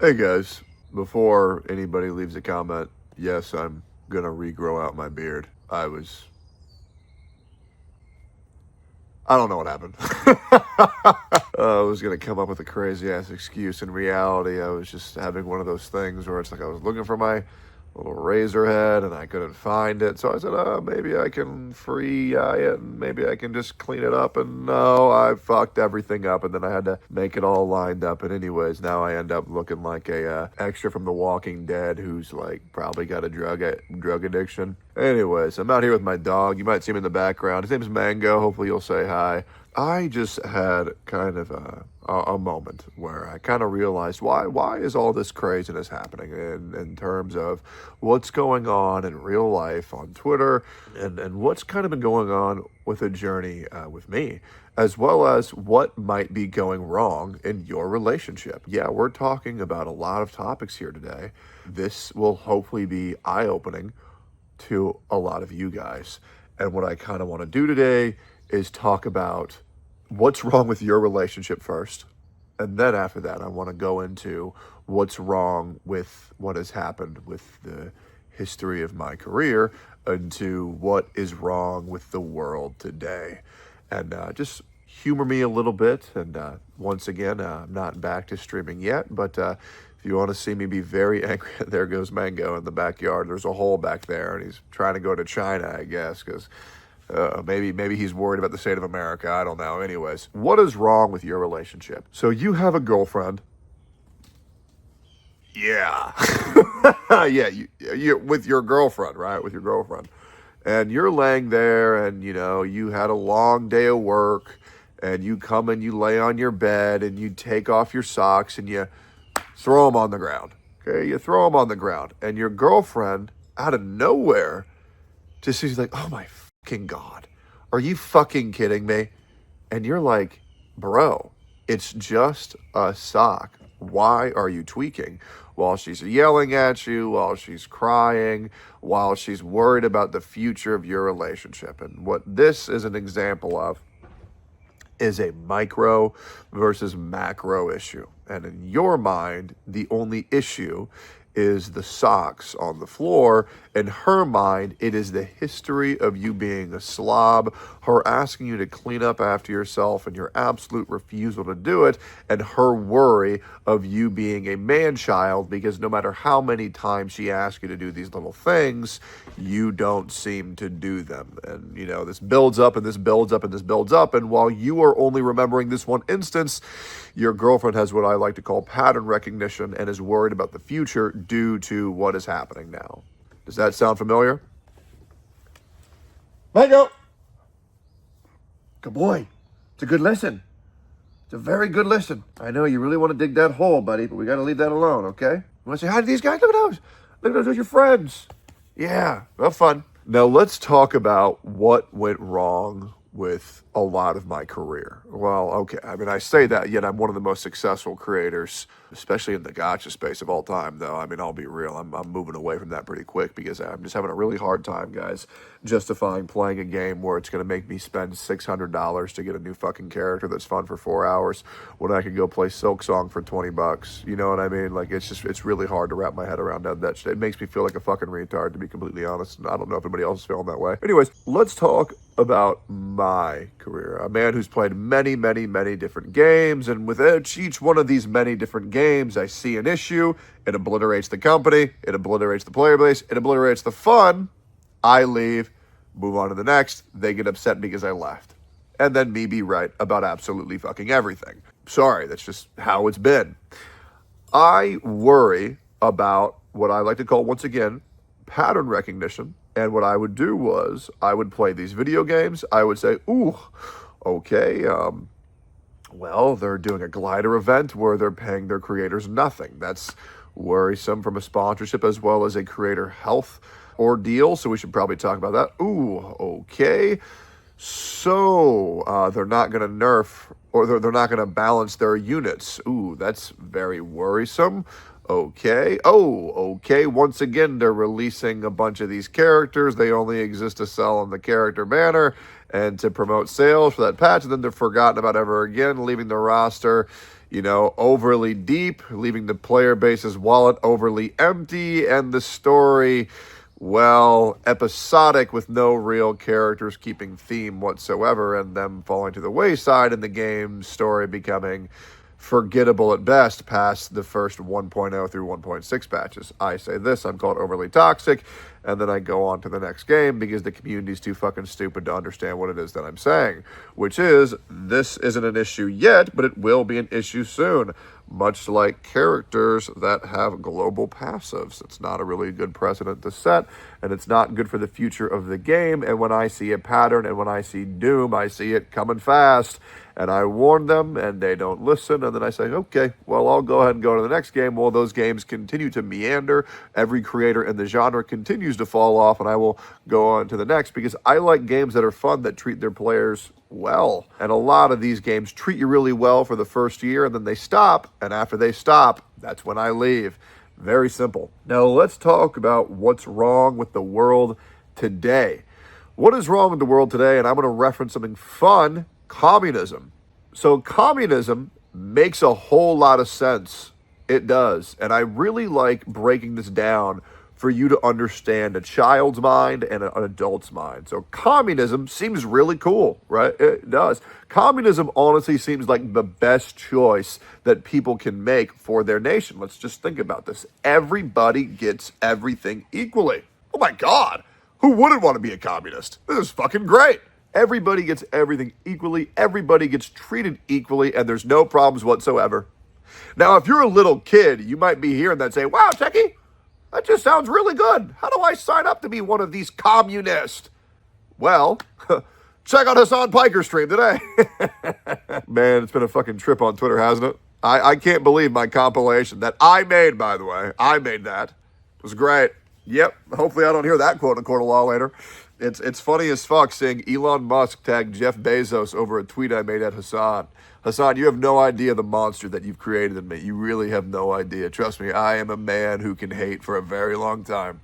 Hey guys, before anybody leaves a comment, yes, I'm gonna regrow out my beard. I don't know what happened. I was gonna come up with a crazy ass excuse. In reality, I was just having one of those things where it's like I was looking for my little razor head and I couldn't find it. So I said, maybe I can free it and maybe I can just clean it up. And no, I fucked everything up and then I had to make it all lined up. And anyways, now I end up looking like a extra from The Walking Dead who's like probably got a drug addiction. Anyways, I'm out here with my dog. You might see him in the background. His name's Mango. Hopefully you'll say hi. I just had kind of a moment where I kind of realized why is all this craziness happening in terms of what's going on in real life on Twitter and what's kind of been going on with a journey with me, as well as what might be going wrong in your relationship. Yeah, we're talking about a lot of topics here today. This will hopefully be eye-opening to a lot of you guys. And what I kind of want to do today is talk about what's wrong with your relationship first. And then after that, I want to go into what's wrong with what has happened with the history of my career into what is wrong with the world today. And just humor me a little bit. And once again, I'm not back to streaming yet, but if you want to see me be very angry, there goes Mango in the backyard. There's a hole back there, and he's trying to go to China, I guess, because maybe he's worried about the state of America. I don't know. Anyways, what is wrong with your relationship? So you have a girlfriend. Yeah. Yeah, you with your girlfriend, right? With your girlfriend. And you're laying there and, you had a long day of work and you come and you lay on your bed and you take off your socks and you throw them on the ground. Okay? You throw them on the ground and your girlfriend out of nowhere just sees like, oh my fucking God, are you fucking kidding me? And you're like, bro, it's just a sock. Why are you tweaking? While she's yelling at you, while she's crying, while she's worried about the future of your relationship. And what this is an example of is a micro versus macro issue. And in your mind, the only issue is the socks on the floor. In her mind, it is the history of you being a slob, her asking you to clean up after yourself and your absolute refusal to do it, and her worry of you being a man-child because no matter how many times she asks you to do these little things, you don't seem to do them. And, this builds up and this builds up and this builds up. And while you are only remembering this one instance, your girlfriend has what I like to call pattern recognition and is worried about the future due to what is happening now. Does that sound familiar? Mango! Good boy. It's a good listen. It's a very good listen. I know you really want to dig that hole, buddy, but we got to leave that alone, okay? You want to say hi to these guys? Look at those. Look at those. Those are your friends. Yeah, have fun. Now let's talk about what went wrong with a lot of my career. Well, okay, I say that, yet I'm one of the most successful creators, especially in the gacha space of all time, though. I'll be real. I'm moving away from that pretty quick because I'm just having a really hard time, guys, justifying playing a game where it's going to make me spend $600 to get a new fucking character that's fun for 4 hours when I could go play Silk Song for $20. You know what I mean? Like, it's really hard to wrap my head around that shit. It makes me feel like a fucking retard, to be completely honest. And I don't know if anybody else is feeling that way. Anyways, let's talk about my career. A man who's played many, many, many different games, and with each one of these many different games, I see an issue. It obliterates the company, it obliterates the player base, it obliterates the fun. I leave, move on to the next. They get upset because I left. And then me be right about absolutely fucking everything. Sorry, that's just how it's been. I worry about what I like to call, once again, pattern recognition. And what I would do was I would play these video games. I would say, ooh, okay, well, they're doing a glider event where they're paying their creators nothing. That's worrisome from a sponsorship as well as a creator health ordeal. So we should probably talk about that. Ooh, okay. So they're not going to nerf or they're not going to balance their units. Ooh, that's very worrisome. Okay. Oh, okay. Once again, they're releasing a bunch of these characters. They only exist to sell on the character banner and to promote sales for that patch. And then they're forgotten about ever again, leaving the roster. overly deep, leaving the player base's wallet overly empty, and the story, well, episodic with no real characters keeping theme whatsoever, and them falling to the wayside, and the game's story becoming forgettable at best past the first 1.0 through 1.6 patches. I say this, I'm called overly toxic, and then I go on to the next game because the community's too fucking stupid to understand what it is that I'm saying, which is, this isn't an issue yet, but it will be an issue soon, much like characters that have global passives. It's not a really good precedent to set, and it's not good for the future of the game, and when I see a pattern and when I see doom, I see it coming fast, and I warn them, and they don't listen, and then I say, okay, well, I'll go ahead and go to the next game. Well, those games continue to meander. Every creator in the genre continues to fall off, and I will go on to the next, because I like games that are fun, that treat their players well. And a lot of these games treat you really well for the first year, and then they stop, and after they stop, that's when I leave. Very simple. Now, let's talk about what's wrong with the world today. What is wrong with the world today? And I'm going to reference something fun: communism. So communism makes a whole lot of sense. It does. And I really like breaking this down for you to understand a child's mind and an adult's mind. So communism seems really cool, right? It does. Communism honestly seems like the best choice that people can make for their nation. Let's just think about this. Everybody gets everything equally. Oh my God. Who wouldn't want to be a communist? This is fucking great. Everybody gets everything equally. Everybody gets treated equally, and there's no problems whatsoever. Now, if you're a little kid, you might be hearing that saying, wow, Techie, that just sounds really good. How do I sign up to be one of these communists? Well, check out Hassan Piker's stream today. Man, it's been a fucking trip on Twitter, hasn't it? I can't believe my compilation that I made, by the way. I made that. It was great. Yep. Hopefully I don't hear that quote in a court of law later. It's funny as fuck seeing Elon Musk tag Jeff Bezos over a tweet I made at Hassan. Hassan, you have no idea the monster that you've created in me. You really have no idea. Trust me, I am a man who can hate for a very long time.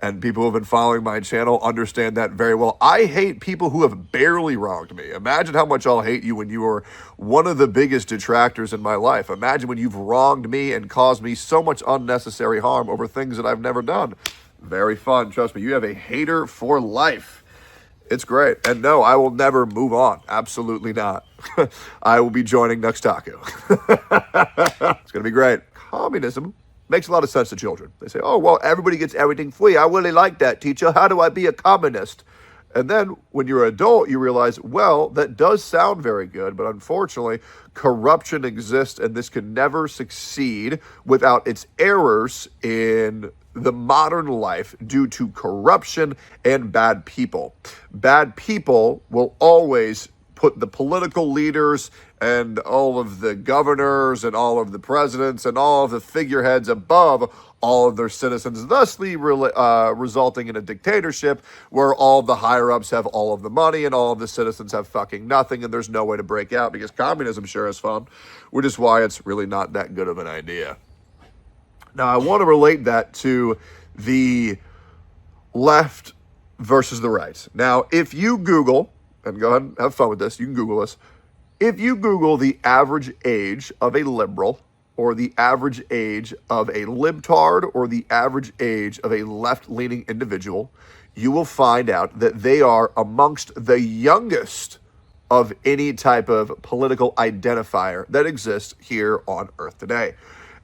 And people who have been following my channel understand that very well. I hate people who have barely wronged me. Imagine how much I'll hate you when you are one of the biggest detractors in my life. Imagine when you've wronged me and caused me so much unnecessary harm over things that I've never done. Very fun. Trust me, you have a hater for life. It's great. And no, I will never move on. Absolutely not. I will be joining Nux Taco. It's going to be great. Communism makes a lot of sense to children. They say, oh, well, everybody gets everything free. I really like that, teacher. How do I be a communist? And then when you're an adult, you realize, well, that does sound very good, but unfortunately, corruption exists, and this can never succeed without its errors in the modern life due to corruption and bad people. Bad people will always put the political leaders and all of the governors and all of the presidents and all of the figureheads above all of their citizens, thusly resulting in a dictatorship where all the higher-ups have all of the money and all of the citizens have fucking nothing, and there's no way to break out because communism sure is fun, which is why it's really not that good of an idea. Now, I want to relate that to the left versus the right. Now, if you Google, and go ahead and have fun with this, you can Google this. If you Google the average age of a liberal, or the average age of a libtard, or the average age of a left-leaning individual, you will find out that they are amongst the youngest of any type of political identifier that exists here on Earth today.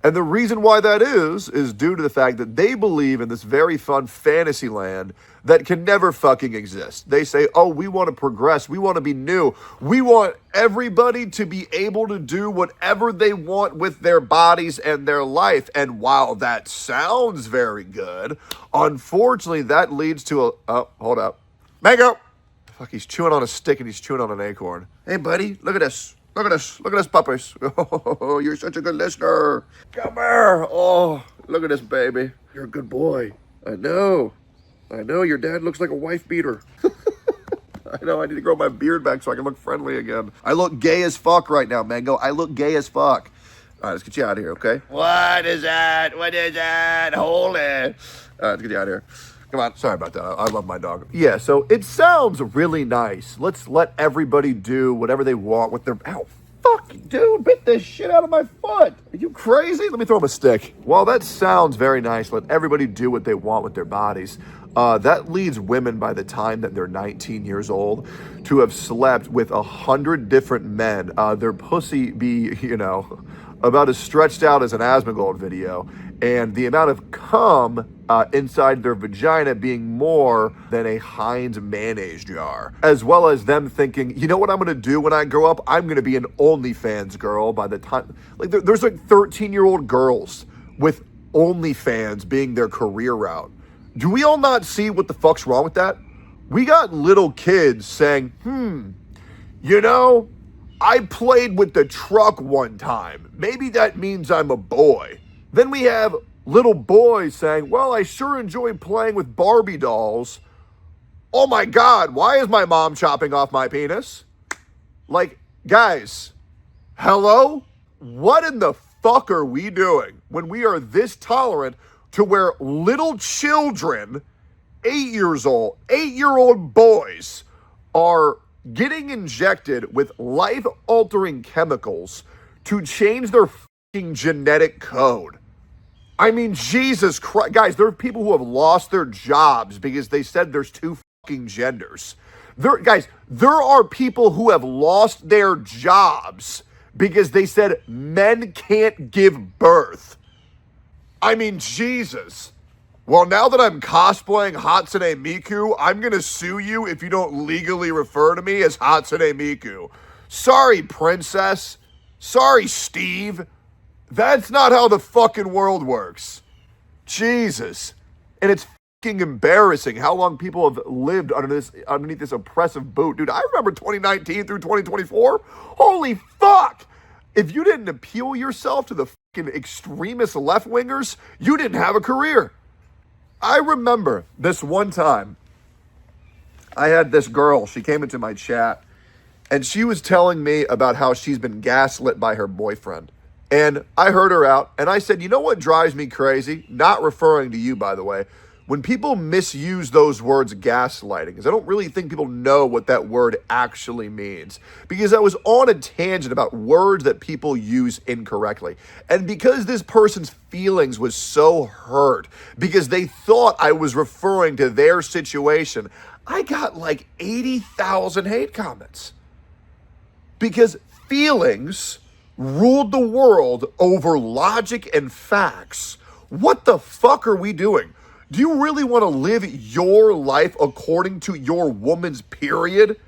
And the reason why that is due to the fact that they believe in this very fun fantasy land that can never fucking exist. They say, oh, we want to progress. We want to be new. We want everybody to be able to do whatever they want with their bodies and their life. And while that sounds very good, unfortunately, that leads to hold up. Mango! Fuck, he's chewing on a stick and he's chewing on an acorn. Hey, buddy, look at this. Look at this. Look at this, puppies. Oh, you're such a good listener. Come here. Oh, look at this, baby. You're a good boy. I know. Your dad looks like a wife beater. I know. I need to grow my beard back so I can look friendly again. I look gay as fuck right now, Mango. I look gay as fuck. All right, let's get you out of here, okay? What is that? Hold it. All right, let's get you out of here. Come on. Sorry about that. I love my dog. Yeah, so it sounds really nice. Let's let everybody do whatever they want with their... Ow, fuck, dude, bit this shit out of my foot. Are you crazy? Let me throw him a stick. While that sounds very nice, let everybody do what they want with their bodies. That leads women by the time that they're 19 years old to have slept with 100 different men. Their pussy be, about as stretched out as an Asmongold video, and the amount of cum inside their vagina being more than a Heinz mayonnaise jar. As well as them thinking, you know what I'm gonna do when I grow up? I'm gonna be an OnlyFans girl by the time, like there's like 13-year-old girls with OnlyFans being their career route. Do we all not see what the fuck's wrong with that? We got little kids saying, I played with the truck one time. Maybe that means I'm a boy. Then we have little boys saying, well, I sure enjoy playing with Barbie dolls. Oh my God, why is my mom chopping off my penis? Like, guys, hello? What in the fuck are we doing when we are this tolerant to where little children, 8-year-old boys are getting injected with life-altering chemicals to change their fucking genetic code? I mean, Jesus Christ. Guys, there are people who have lost their jobs because they said there's two fucking genders. There are people who have lost their jobs because they said men can't give birth. I mean, Jesus. Well, now that I'm cosplaying Hatsune Miku, I'm going to sue you if you don't legally refer to me as Hatsune Miku. Sorry, princess. Sorry, Steve. That's not how the fucking world works. Jesus. And it's fucking embarrassing how long people have lived underneath this oppressive boot. Dude, I remember 2019 through 2024. Holy fuck. If you didn't appeal yourself to the fucking extremist left-wingers, you didn't have a career. I remember this one time, I had this girl, she came into my chat, and she was telling me about how she's been gaslit by her boyfriend. And I heard her out, and I said, you know what drives me crazy? Not referring to you, by the way. When people misuse those words gaslighting, because I don't really think people know what that word actually means. Because I was on a tangent about words that people use incorrectly. And because this person's feelings was so hurt, because they thought I was referring to their situation, I got like 80,000 hate comments. Because feelings ruled the world over logic and facts. What the fuck are we doing? Do you really want to live your life according to your woman's period?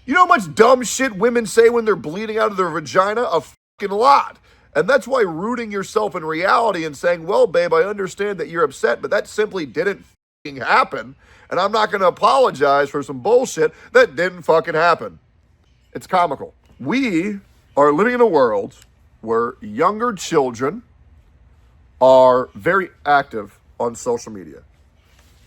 You know how much dumb shit women say when they're bleeding out of their vagina? A fucking lot. And that's why rooting yourself in reality and saying, well, babe, I understand that you're upset, but that simply didn't fucking happen. And I'm not going to apologize for some bullshit that didn't fucking happen. It's comical. We are living in a world where younger children are very active on social media,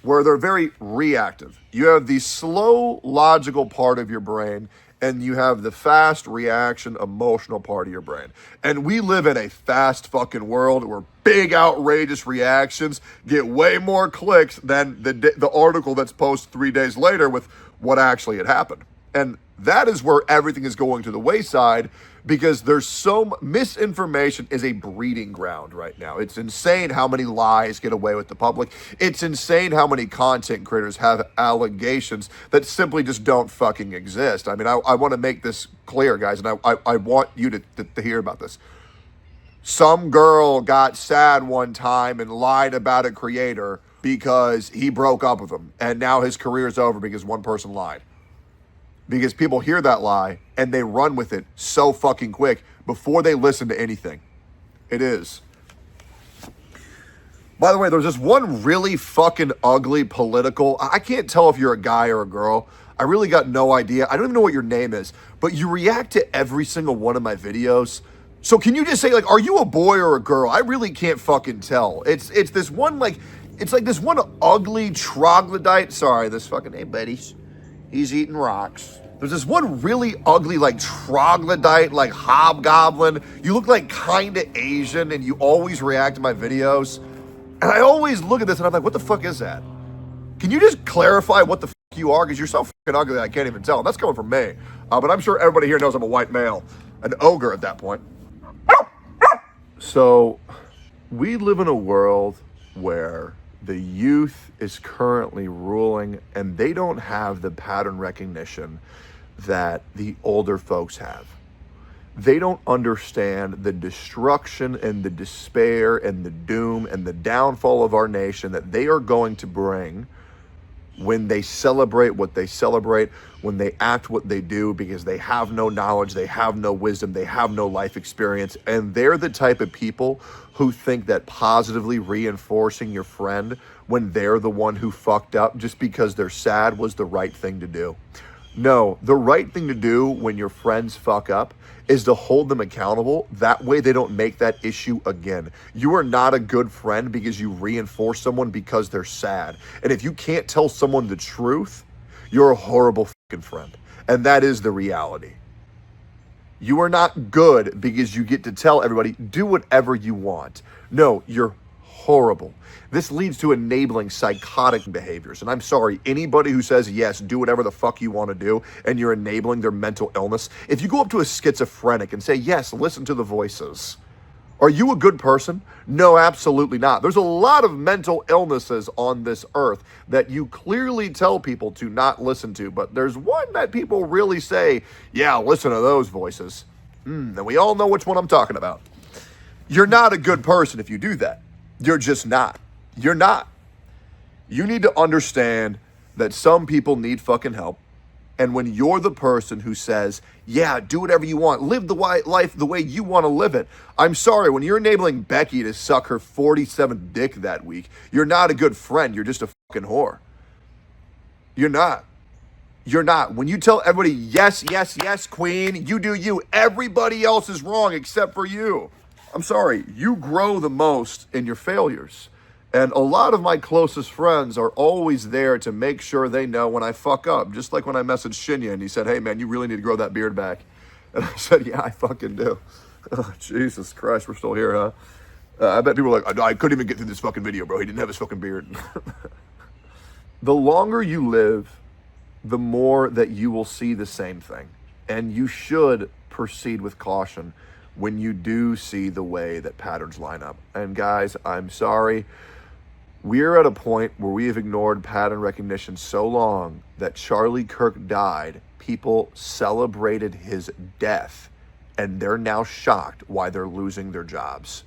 where they're very reactive. You have the slow, logical part of your brain, and you have the fast reaction, emotional part of your brain. And we live in a fast fucking world where big, outrageous reactions get way more clicks than the article that's posted 3 days later with what actually had happened. And that is where everything is going to the wayside, because there's misinformation is a breeding ground right now. It's insane how many lies get away with the public. It's insane how many content creators have allegations that simply just don't fucking exist. I mean, I want to make this clear, guys, and I want you to hear about this. Some girl got sad one time and lied about a creator because he broke up with him, and now his career's over because one person lied. Because people hear that lie and they run with it so fucking quick before they listen to anything. It is. By the way, there's this one really fucking ugly political, I can't tell if you're a guy or a girl. I really got no idea. I don't even know what your name is, but you react to every single one of my videos. So can you just say, like, are you a boy or a girl? I really can't fucking tell. It's this one, like, it's like this one ugly troglodyte. Sorry, this fucking, hey buddies. He's eating rocks. There's this one really ugly, like, troglodyte, like, hobgoblin. You look like kind of Asian, and you always react to my videos. And I always look at this, and I'm like, what the fuck is that? Can you just clarify what the fuck you are? Because you're so fucking ugly, I can't even tell. And that's coming from me. But I'm sure everybody here knows I'm a white male. an ogre at that point. So we live in a world where the youth is currently ruling, and they don't have the pattern recognition that the older folks have. They don't understand the destruction and the despair and the doom and the downfall of our nation that they are going to bring when they celebrate what they celebrate, when they act what they do, because they have no knowledge, they have no wisdom, they have no life experience. And they're the type of people who think that positively reinforcing your friend when they're the one who fucked up just because they're sad was the right thing to do. No, the right thing to do when your friends fuck up is to hold them accountable. That way they don't make that issue again. You are not a good friend because you reinforce someone because they're sad. And if you can't tell someone the truth, you're a horrible fucking friend. And that is the reality. You are not good because you get to tell everybody, do whatever you want. No, you're horrible. This leads to enabling psychotic behaviors. And I'm sorry, anybody who says, yes, do whatever the fuck you want to do, and you're enabling their mental illness, if you go up to a schizophrenic and say, yes, listen to the voices, are you a good person? No, absolutely not. There's a lot of mental illnesses on this earth that you clearly tell people to not listen to, but there's one that people really say, yeah, listen to those voices. And we all know which one I'm talking about. You're not a good person if you do that. You're just not. You're not. You need to understand that some people need fucking help. And when you're the person who says, yeah, do whatever you want, live the life the way you want to live it. I'm sorry, when you're enabling Becky to suck her 47th dick that week, you're not a good friend. You're just a fucking whore. You're not. You're not. When you tell everybody, yes, yes, yes, queen, you do you. Everybody else is wrong except for you. I'm sorry, you grow the most in your failures. And a lot of my closest friends are always there to make sure they know when I fuck up. Just like when I messaged Shinya and he said, hey man, you really need to grow that beard back. And I said, yeah, I fucking do. Oh, Jesus Christ, we're still here, huh? I bet people are like, I couldn't even get through this fucking video, bro. He didn't have his fucking beard. The longer you live, the more that you will see the same thing. And you should proceed with caution when you do see the way that patterns line up. And guys, I'm sorry. We're at a point where we have ignored pattern recognition so long that Charlie Kirk died, people celebrated his death, and they're now shocked why they're losing their jobs.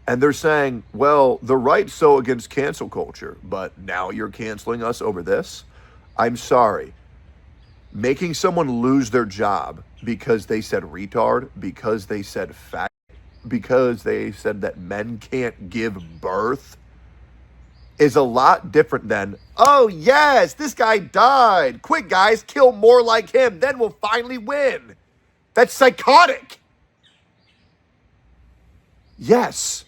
And they're saying, well, the right's so against cancel culture, but now you're canceling us over this? I'm sorry. Making someone lose their job because they said retard, because they said fat, because they said that men can't give birth is a lot different than, oh yes, this guy died. Quick guys, kill more like him, then we'll finally win. That's psychotic. Yes,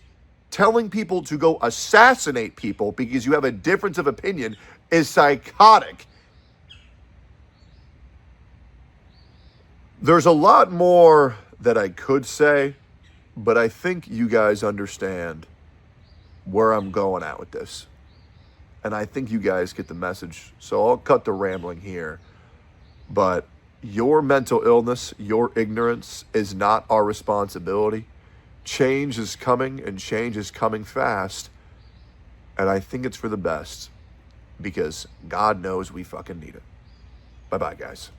telling people to go assassinate people because you have a difference of opinion is psychotic. There's a lot more that I could say, but I think you guys understand where I'm going at with this. And I think you guys get the message. So I'll cut the rambling here. But your mental illness, your ignorance is not our responsibility. Change is coming, and change is coming fast. And I think it's for the best, because God knows we fucking need it. Bye-bye, guys.